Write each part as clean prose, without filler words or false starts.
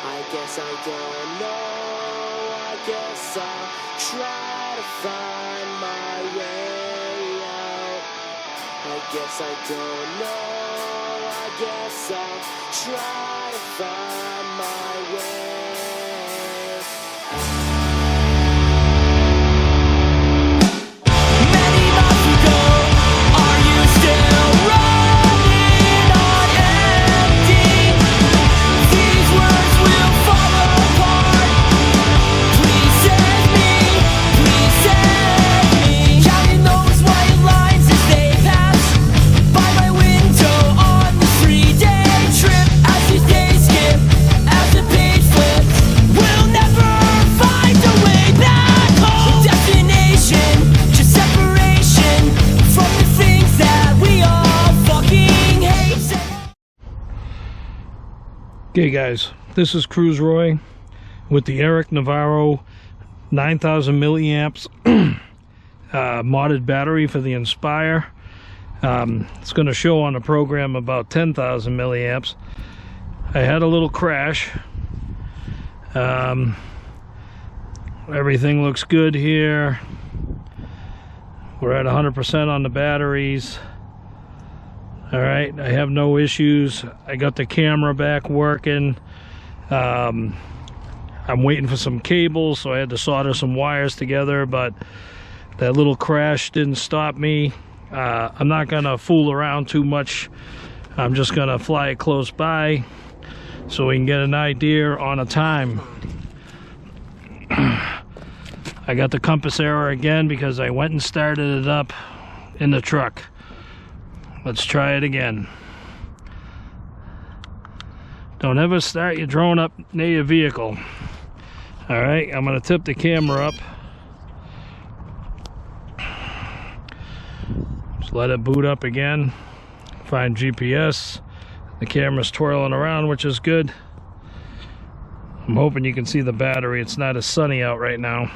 I guess I don't know. I guess I'll try to find my way out. I guess I don't know. I guess I'll try to find my way out. Many months ago, are you still running on empty? These words will fall apart. Please save me, please save me. Counting those white lines as they pass by my window on the 3-day trip. As these days skip, as the page flips, we'll never find a way back home. Destination, just separation from the things that we all fucking hate. Okay guys, this is Cruise Roy with the Eric Navarro 9,000 milliamps modded battery for the Inspire. It's going to show on the program about 10,000 milliamps. I had a little crash. Everything looks good here. We're at 100% on the batteries. Alright, I have no issues. I got the camera back working. I'm waiting for some cables, so I had to solder some wires together, but that little crash didn't stop me. I'm not gonna fool around too much. I'm just gonna fly it close by so we can get an idea on a time. I got the compass error again because I went and started it up in the truck. Let's try it again. Don't ever start your drone up near your vehicle. Alright, I'm going to tip the camera up. Just let it boot up again. Find GPS. The camera's twirling around, which is good. I'm hoping you can see the battery. It's not as sunny out right now.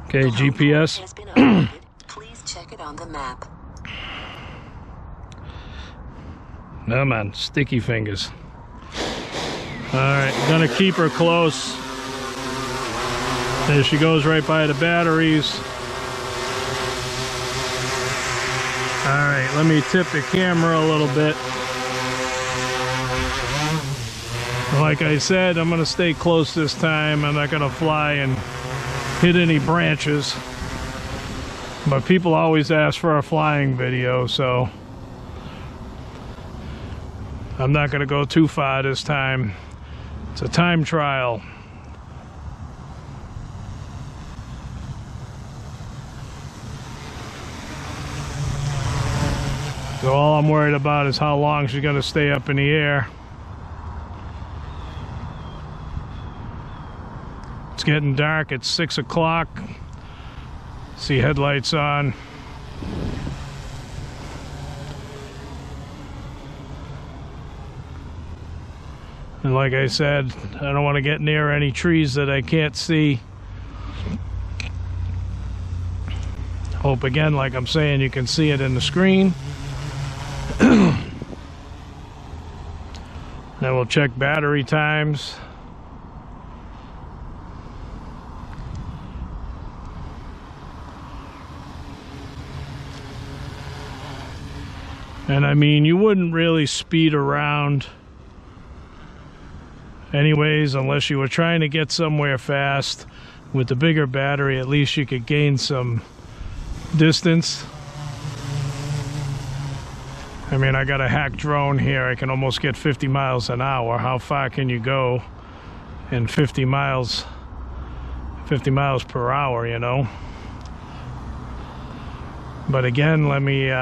Okay, GPS. Has been updated. Please check it on the map. No man, sticky fingers. Alright, gonna keep her close. There she goes, right by the batteries. Alright, let me tip the camera a little bit. Like I said, I'm gonna stay close this time. I'm not gonna fly and hit any branches. But people always ask for a flying video, so I'm not going to go too far this time. It's a time trial. So all I'm worried about is how long she's going to stay up in the air. It's getting dark. It's 6 o'clock. See headlights on. And like I said, I don't want to get near any trees that I can't see. Hope again, like I'm saying, you can see it in the screen. Then we'll check battery times. And I mean, you wouldn't really speed around anyways, unless you were trying to get somewhere fast. With the bigger battery, at least you could gain some distance. I mean, I got a hack drone here. I can almost get 50 miles an hour. How far can you go in 50 miles per hour, you know? But again, let me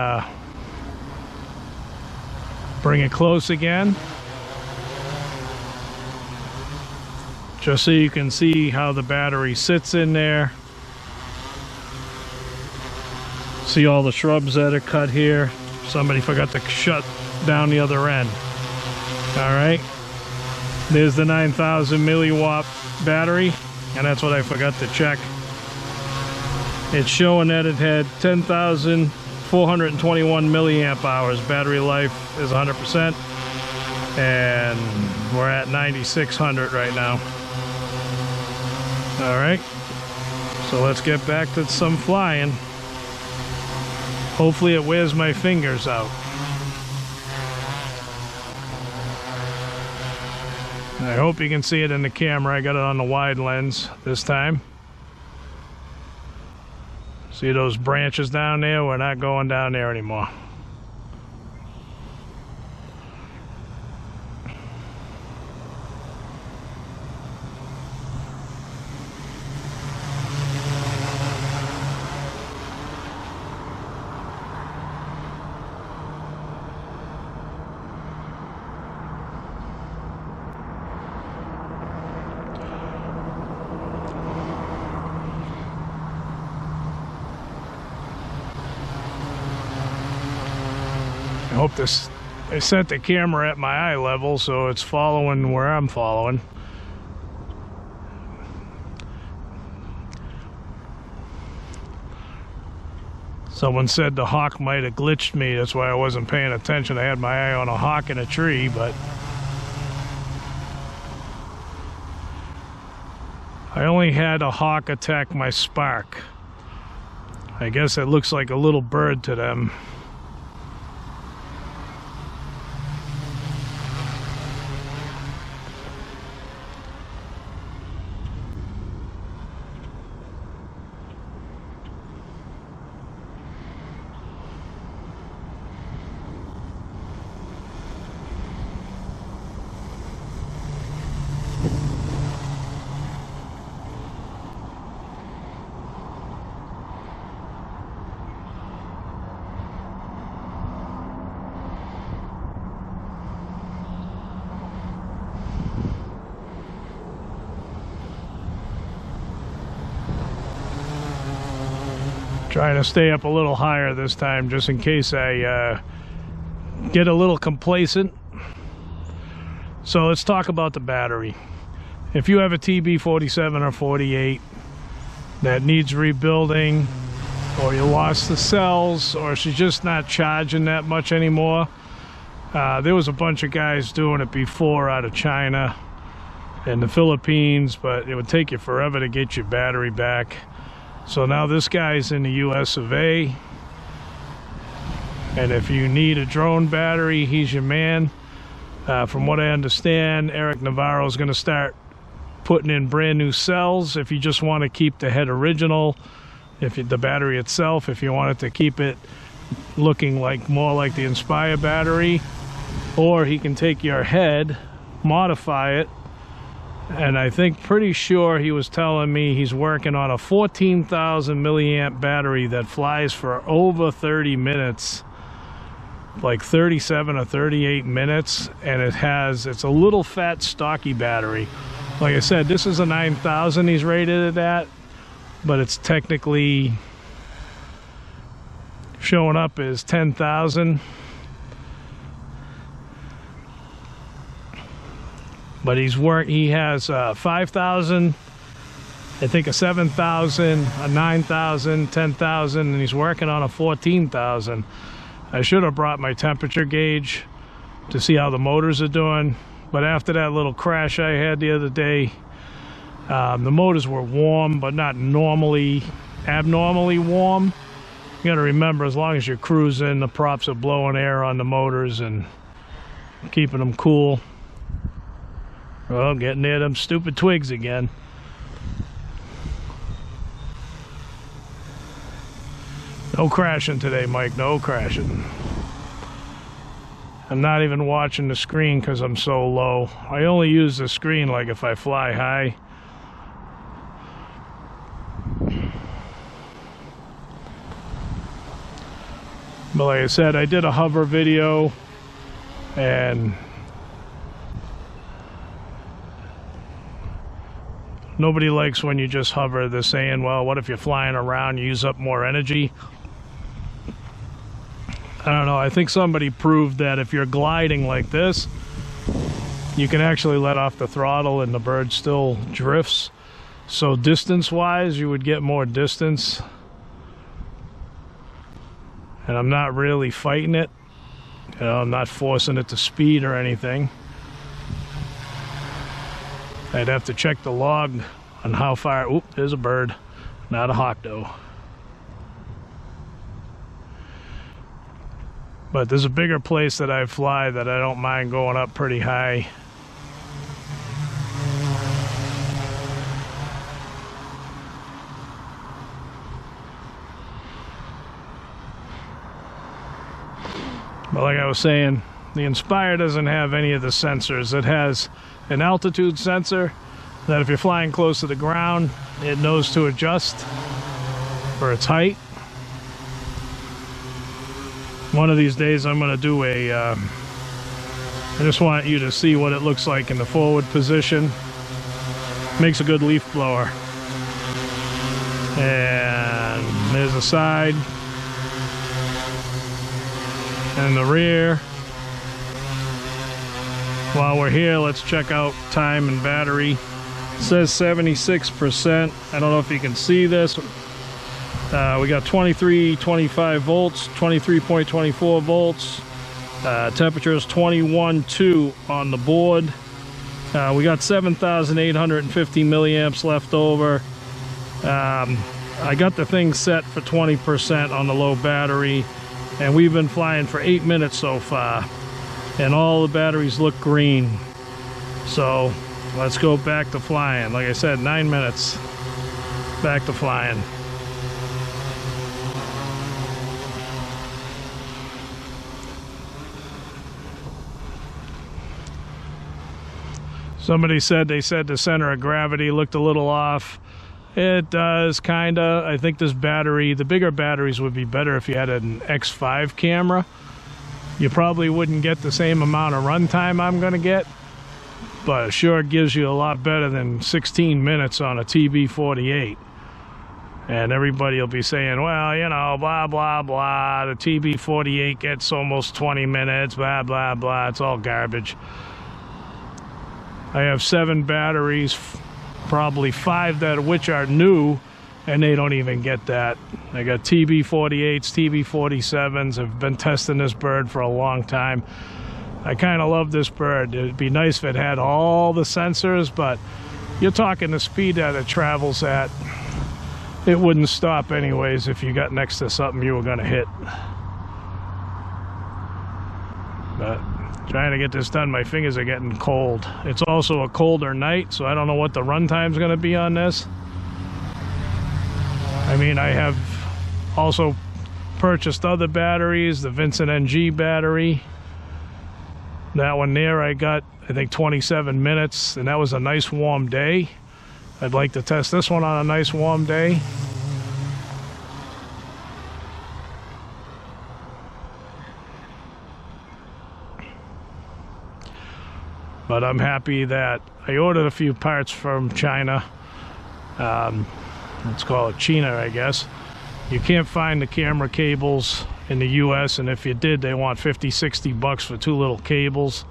bring it close again, just so you can see how the battery sits in there. See all the shrubs that are cut here. Somebody forgot to shut down the other end. All right, there's the 9,000 milliwatt battery, and that's what I forgot to check. It's showing that it had 10,421 milliamp hours. Battery life is 100%. and we're at 9,600 right now. All right, so let's get back to some flying. Hopefully it wears my fingers out. I hope you can see it in the camera. I got it on the wide lens this time. See those branches down there? We're not going down there anymore. I hope this, I set the camera at my eye level so it's following where I'm following. Someone said the hawk might have glitched me, that's why I wasn't paying attention. I had my eye on a hawk in a tree, but I only had a hawk attack my spark. I guess it looks like a little bird to them. Trying to stay up a little higher this time just in case I get a little complacent. So let's talk about the battery. If you have a TB47 or 48 that needs rebuilding, or you lost the cells, or she's just not charging that much anymore, there was a bunch of guys doing it before out of China and the Philippines, but it would take you forever to get your battery back. So now this guy's in the US of A, and if you need a drone battery, he's your man. From what I understand, Eric Navarro is going to start putting in brand new cells. If you just want to keep the head original, the battery itself, if you wanted to keep it looking like more like the Inspire battery, or he can take your head, modify it. And I think pretty sure he was telling me he's working on a 14,000 milliamp battery that flies for over 30 minutes, like 37 or 38 minutes, and it's a little fat stocky battery. Like I said, this is a 9,000 he's rated it at, but it's technically showing up as 10,000. But he has 5,000, I think a 7,000, a 9,000, 10,000, and he's working on a 14,000. I should have brought my temperature gauge to see how the motors are doing, but after that little crash I had the other day, the motors were warm, but not abnormally warm. You gotta remember, as long as you're cruising, the props are blowing air on the motors and keeping them cool. Oh, getting near them stupid twigs again. No crashing today, Mike. No crashing. I'm not even watching the screen because I'm so low. I only use the screen like if I fly high. But like I said, I did a hover video, and nobody likes when you just hover. They're saying, well, what if you're flying around, you use up more energy? I don't know. I think somebody proved that if you're gliding like this, you can actually let off the throttle and the bird still drifts. So distance-wise, you would get more distance. And I'm not really fighting it. You know, I'm not forcing it to speed or anything. I'd have to check the log on how far. Oop, there's a bird, not a hawk though. But there's a bigger place that I fly that I don't mind going up pretty high. But like I was saying, the Inspire doesn't have any of the sensors. It has an altitude sensor that if you're flying close to the ground, it knows to adjust for its height. One of these days I'm going to do I just want you to see what it looks like in the forward position. Makes a good leaf blower. And there's the side. And the rear. While we're here, let's check out time and battery. It says 76%. I don't know if you can see this. We got 23.25 volts, 23.24 volts. Temperature is 21.2 on the board. We got 7,850 milliamps left over. I got the thing set for 20% on the low battery, and we've been flying for 8 minutes so far, and all the batteries look green. So let's go back to flying. Like I said, 9 minutes back to flying. Somebody said they said the center of gravity looked a little off. It does, kinda. I think this battery, the bigger batteries would be better if you had an X5 camera. You probably wouldn't get the same amount of runtime I'm gonna get, but it sure gives you a lot better than 16 minutes on a TB48. And everybody will be saying, well, you know, blah, blah, blah. The TB48 gets almost 20 minutes, blah, blah, blah. It's all garbage. I have 7 batteries, probably 5 that which are new, and they don't even get that. I got TB48s, TB47s. I've been testing this bird for a long time. I kind of love this bird. It'd be nice if it had all the sensors, but you're talking the speed that it travels at. It wouldn't stop anyways if you got next to something you were going to hit. But trying to get this done, my fingers are getting cold. It's also a colder night, so I don't know what the runtime's going to be on this. I mean, I have also purchased other batteries, the Vincent NG battery. That one there I got, I think, 27 minutes, and that was a nice warm day. I'd like to test this one on a nice warm day. But I'm happy that I ordered a few parts from China. Let's call it China, I guess. You can't find the camera cables in the US, and if you did, they want 50-60 bucks for 2 little cables.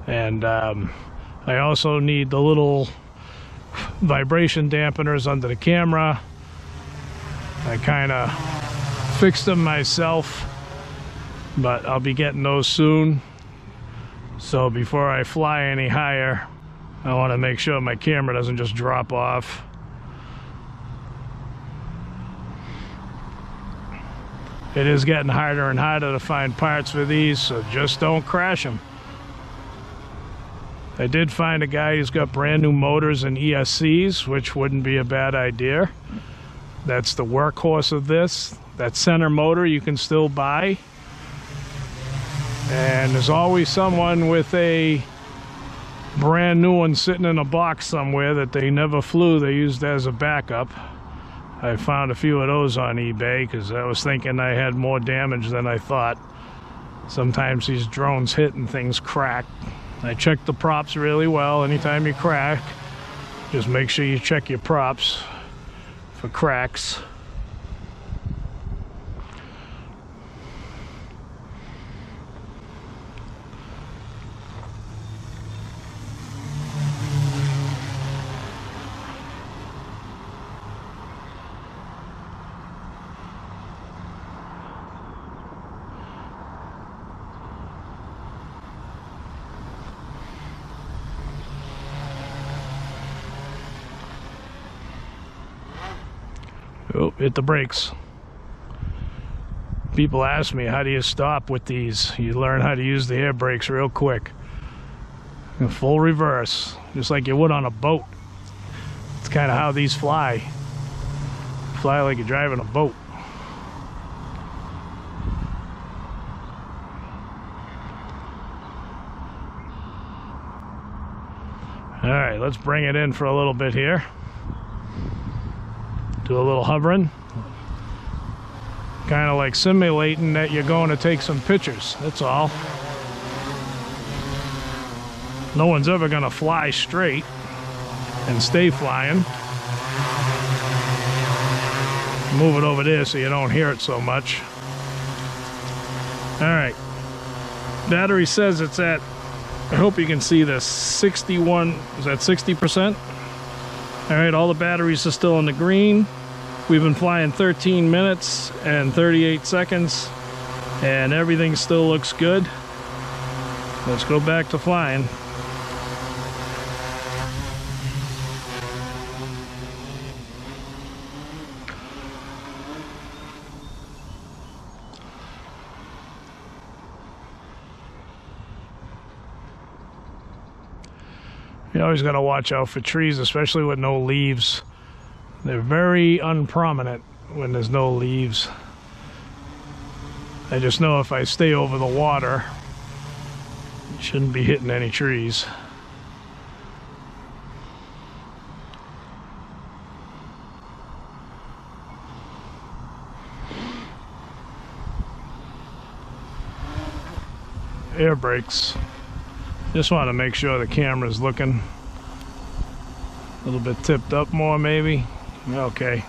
And I also need the little vibration dampeners under the camera. I kind of fixed them myself, but I'll be getting those soon. So before I fly any higher, I want to make sure my camera doesn't just drop off. It is getting harder and harder to find parts for these, so just don't crash them. I did find a guy who's got brand new motors and ESCs, which wouldn't be a bad idea. That's the workhorse of this. That center motor you can still buy. And there's always someone with a brand new one sitting in a box somewhere that they never flew. They used as a backup. I found a few of those on eBay because I was thinking I had more damage than I thought. Sometimes these drones hit and things crack. I check the props really well. Anytime you crack, just make sure you check your props for cracks. Oh, hit the brakes. People ask me, how do you stop with these? You learn how to use the air brakes real quick. In full reverse, just like you would on a boat. It's kind of how these fly. Fly like you're driving a boat. All right, let's bring it in for a little bit here. Do a little hovering. Kind of like simulating that you're going to take some pictures, that's all. No one's ever going to fly straight and stay flying. Move it over there so you don't hear it so much. All right. Battery says it's at, I hope you can see this, 61, is that 60%? All right, all the batteries are still in the green. We've been flying 13 minutes and 38 seconds, and everything still looks good. Let's go back to flying. You always got to watch out for trees, especially with no leaves. They're very unprominent when there's no leaves. I just know if I stay over the water, I shouldn't be hitting any trees. Air brakes. Just want to make sure the camera's looking a little bit tipped up more, maybe. Okay.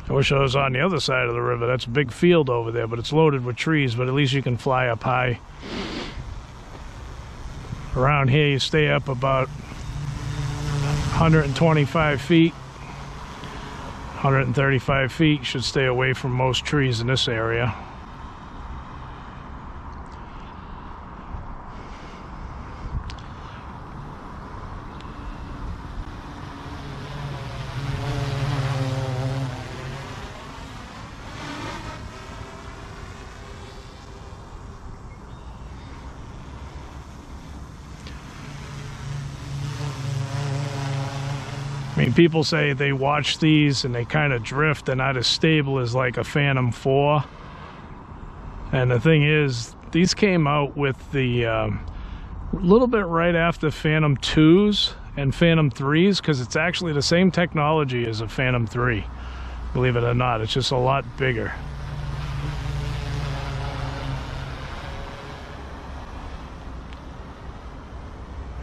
I wish I was on the other side of the river. That's a big field over there, but it's loaded with trees, but at least you can fly up high. Around here you stay up about 125 feet, 135 feet. You should stay away from most trees in this area. I mean, people say they watch these and they kind of drift. They're not as stable as like a Phantom 4. And the thing is, these came out with the little bit right after Phantom 2s and Phantom 3s, because it's actually the same technology as a Phantom 3. Believe it or not, it's just a lot bigger.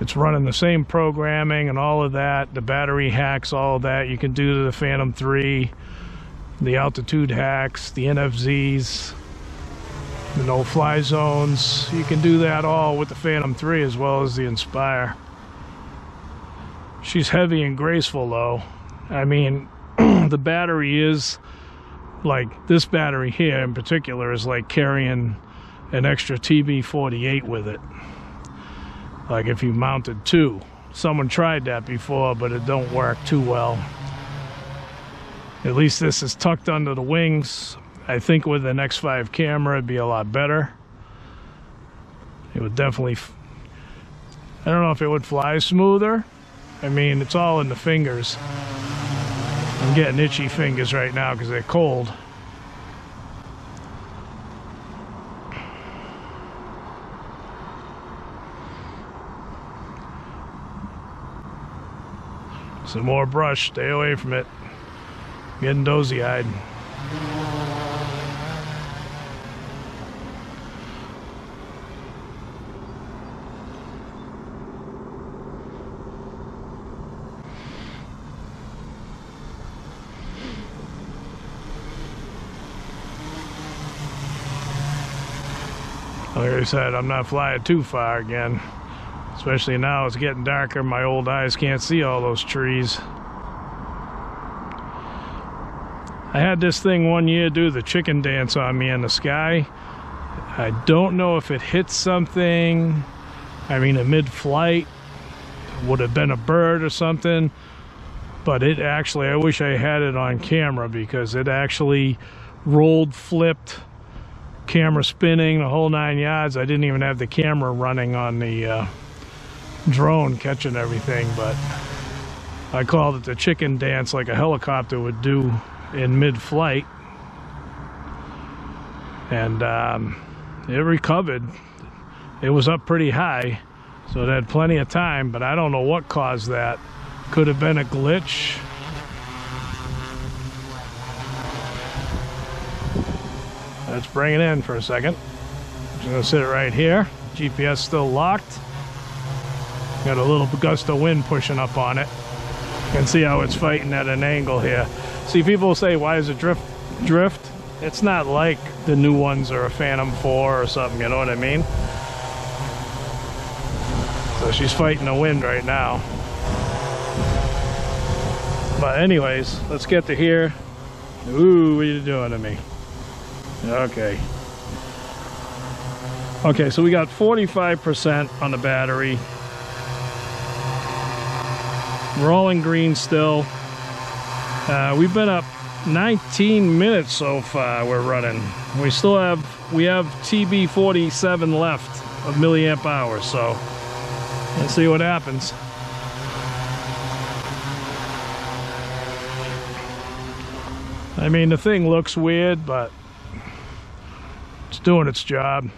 It's running the same programming and all of that, the battery hacks, all of that you can do to the Phantom 3, the altitude hacks, the NFZs, the no-fly zones. You can do that all with the Phantom 3 as well as the Inspire. She's heavy and graceful though. I mean, the battery is, like this battery here in particular is like carrying an extra TB48 with it. Like if you mounted two. Someone tried that before, but it don't work too well. At least this is tucked under the wings. I think with an X5 camera it'd be a lot better. It would definitely, I don't know if it would fly smoother. I mean, it's all in the fingers. I'm getting itchy fingers right now because they're cold. Some more brush, stay away from it. Getting dozy-eyed. Like I said, I'm not flying too far again. Especially now it's getting darker, my old eyes can't see all those trees. I had this thing one year do the chicken dance on me in the sky. I don't know if it hit something. I mean, in mid-flight, would have been a bird or something. But it actually, I wish I had it on camera because it actually rolled, flipped, camera spinning, the whole 9 yards. I didn't even have the camera running on the drone catching everything, but I called it the chicken dance like a helicopter would do in mid-flight. And it recovered. It was up pretty high, so it had plenty of time, but I don't know what caused that. Could have been a glitch. Let's bring it in for a second. Just gonna sit it right here. GPS still locked. Got a little gust of wind pushing up on it. You can see how it's fighting at an angle here. See, people say, why is it drift? It's not like the new ones are a Phantom 4 or something, you know what I mean? So she's fighting the wind right now. But anyways, let's get to here. Ooh, what are you doing to me? Okay. Okay, so we got 45% on the battery. Rolling green still. We've been up 19 minutes so far. We're running. We have TB47 left of milliamp hours. So let's see what happens. I mean, the thing looks weird, but it's doing its job.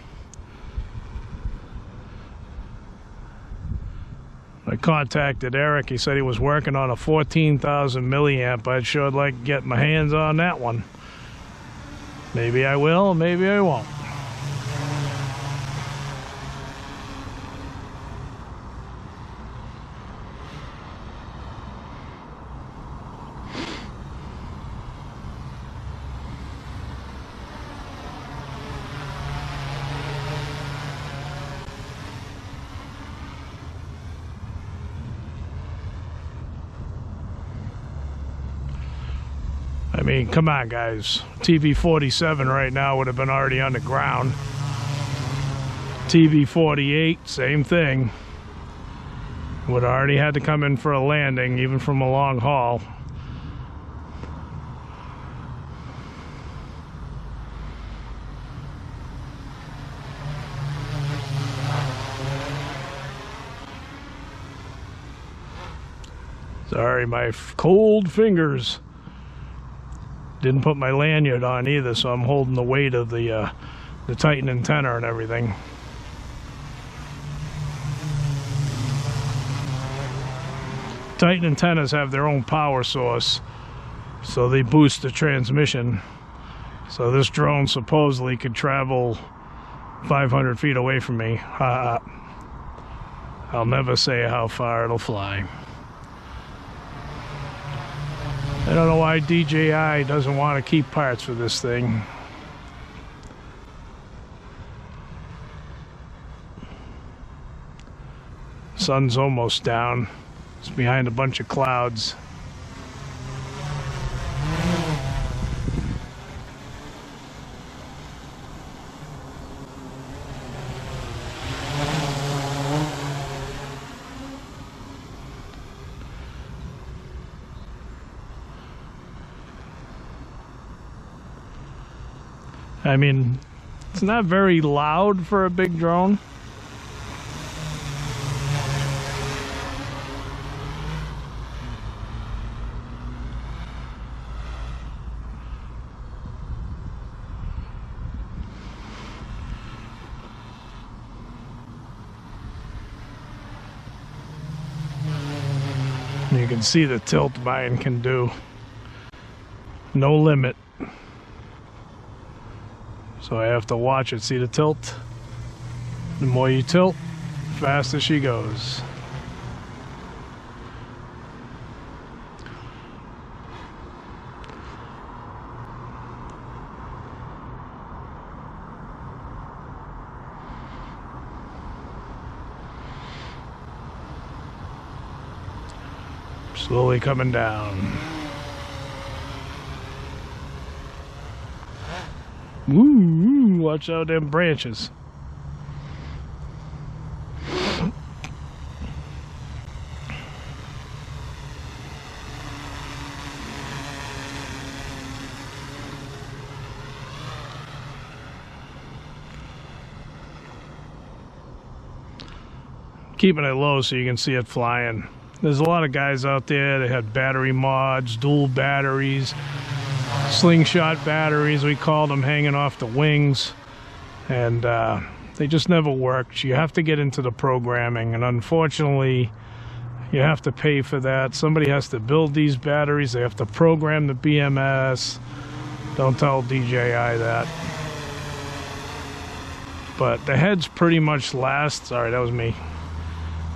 I contacted Eric. He said he was working on a 14,000 milliamp. I'd sure like to get my hands on that one. Maybe I will, maybe I won't. I mean, come on, guys. TV-47 right now would have been already on the ground. TV-48, same thing. Would have already had to come in for a landing, even from a long haul. Sorry, my cold fingers. Didn't put my lanyard on either, so I'm holding the weight of the Titan antenna and everything. Titan antennas have their own power source, so they boost the transmission. So this drone supposedly could travel 500 feet away from me. I'll never say how far it'll fly. I don't know why DJI doesn't want to keep parts for this thing. Sun's almost down. It's behind a bunch of clouds. I mean, it's not very loud for a big drone. You can see the tilt mine can do. No limit. So I have to watch it. See the tilt? The more you tilt, the faster she goes. Slowly coming down. Ooh, watch out them branches. Keeping it low so you can see it flying. There's a lot of guys out there that have battery mods, dual batteries, slingshot batteries, we call them, hanging off the wings, and they just never worked. You have to get into the programming, and unfortunately you have to pay for that. Somebody has to build these batteries, they have to program the BMS. Don't tell DJI that. But the heads pretty much last. Sorry, that was me.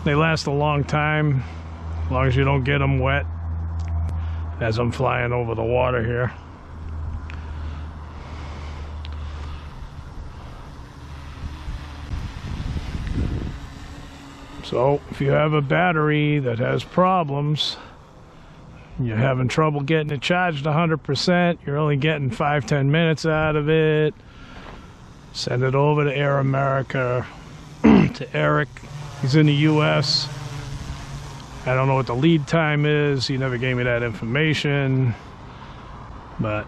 They last a long time, as long as you don't get them wet, as I'm flying over the water here. So if you have a battery that has problems, you're having trouble getting it charged 100%, you're only getting 5-10 minutes out of it, send it over to Air America, to Eric. He's in the US. I don't know what the lead time is. He never gave me that information. But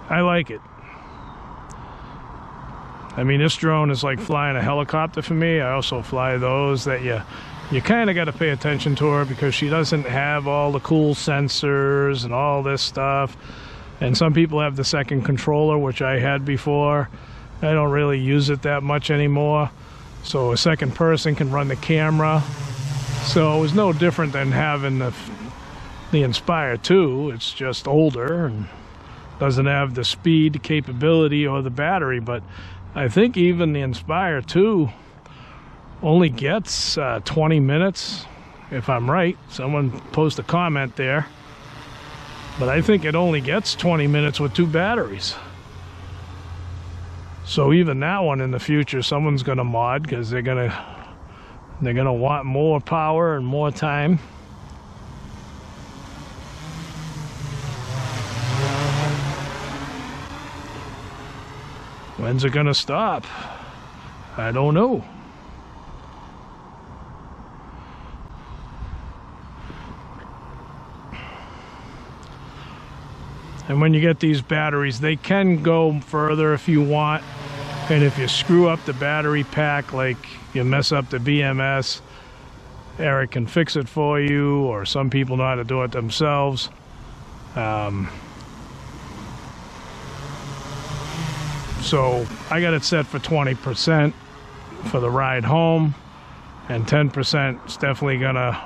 I like it. I mean, this drone is like flying a helicopter for me. I also fly those that you kind of got to pay attention to her because she doesn't have all the cool sensors and all this stuff. And some people have the second controller, which I had before. I don't really use it that much anymore, so a second person can run the camera. So it was no different than having the Inspire 2. It's just older and doesn't have the speed, capability, or the battery. But I think even the Inspire 2 only gets 20 minutes, if I'm right. Someone post a comment there. But I think it only gets 20 minutes with 2 batteries. So even that one in the future, someone's going to mod because they're gonna want more power and more time. When's it going to stop? I don't know. And when you get these batteries, they can go further if you want. And if you screw up the battery pack, like you mess up the BMS, Eric can fix it for you, or some people know how to do it themselves. So I got it set for 20% for the ride home, and 10% is definitely gonna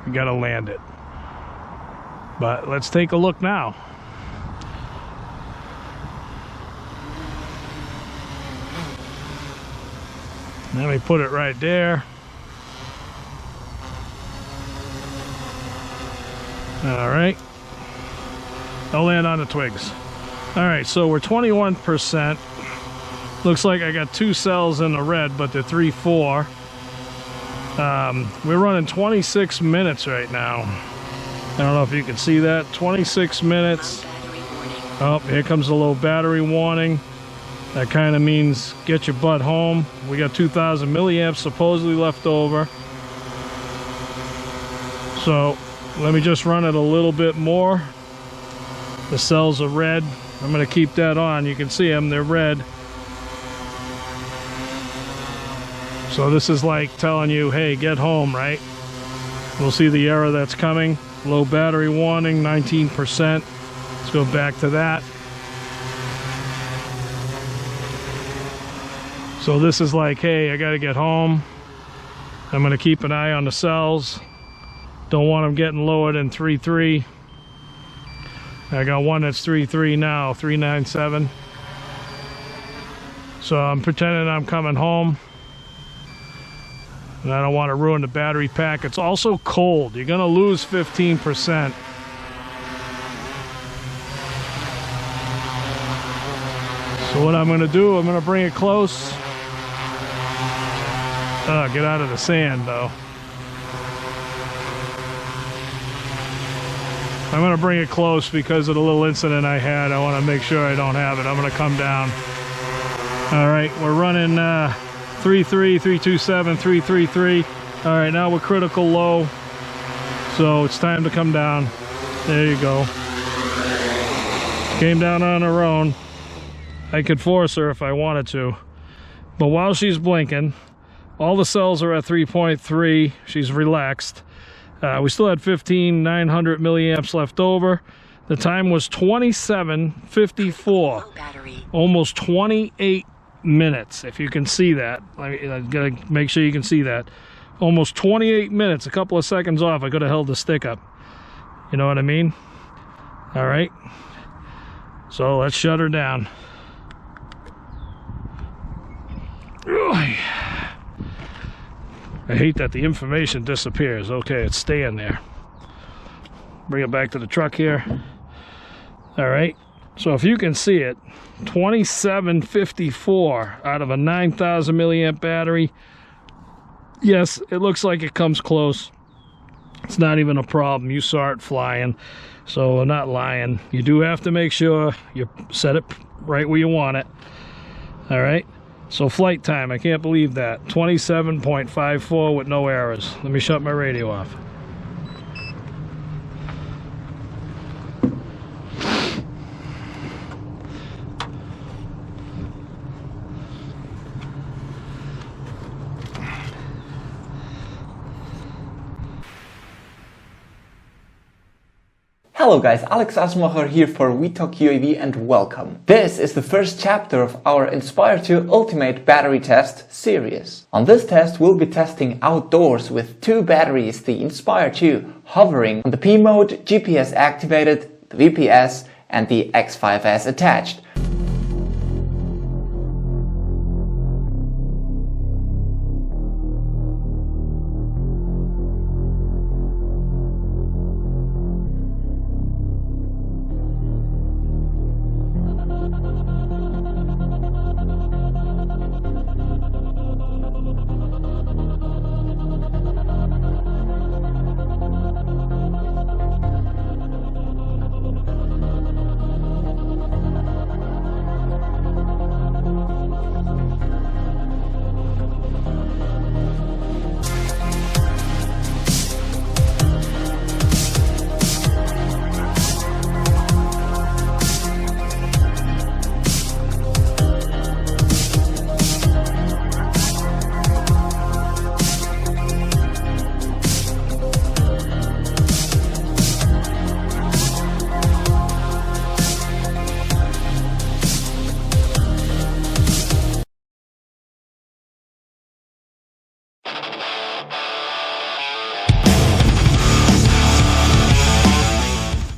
land it. But let's take a look now. Let me put it right there. All right. I'll land on the twigs. All right, so we're 21%. Looks like I got 2 cells in the red, but they're 3-4. We're running 26 minutes right now. I don't know if you can see that. 26 minutes. Oh, here comes the low battery warning. That kind of means get your butt home. We got 2,000 milliamps supposedly left over. So let me just run it a little bit more. The cells are red. I'm going to keep that on. You can see them, they're red. So this is like telling you, hey, get home, right? We'll see the error that's coming. Low battery warning, 19%. Let's go back to that. So this is like, hey, I gotta get home. I'm gonna keep an eye on the cells. Don't want them getting lower than 3.3. I got one that's 3.3 now, 397. So I'm pretending I'm coming home. And I don't want to ruin the battery pack. It's also cold. You're gonna lose 15%. So what I'm gonna do, I'm gonna bring it close. Get out of the sand though. I'm going to bring it close because of the little incident I had. I want to make sure I don't have it. I'm going to come down. All right, we're running 3.3, 3.27, 3.33. All right, now we're critical low. So it's time to come down. There you go. Came down on her own. I could force her if I wanted to. But while she's blinking, all the cells are at 3.3. She's relaxed. We still had 15,900 milliamps left over. The time was 27:54. Almost 28 minutes, if you can see that. I gotta make sure you can see that. Almost 28 minutes, a couple of seconds off. I could have held the stick up. You know what I mean? All right. So let's shut her down. I hate that the information disappears. Okay, it's staying there. Bring it back to the truck here. All right. So if you can see it, 2754 out of a 9,000 milliamp battery. Yes, it looks like it comes close. It's not even a problem. You saw it flying, so I'm not lying. You do have to make sure you set it right where you want it. All right. So flight time, I can't believe that. 27.54 with no errors. Let me shut my radio off. Hello guys, Alex Asmacher here for We Talk UAV and welcome. This is the first chapter of our Inspire 2 Ultimate Battery Test series. On this test we'll be testing outdoors with two batteries, the Inspire 2 hovering on the P mode, GPS activated, the VPS and the X5S attached.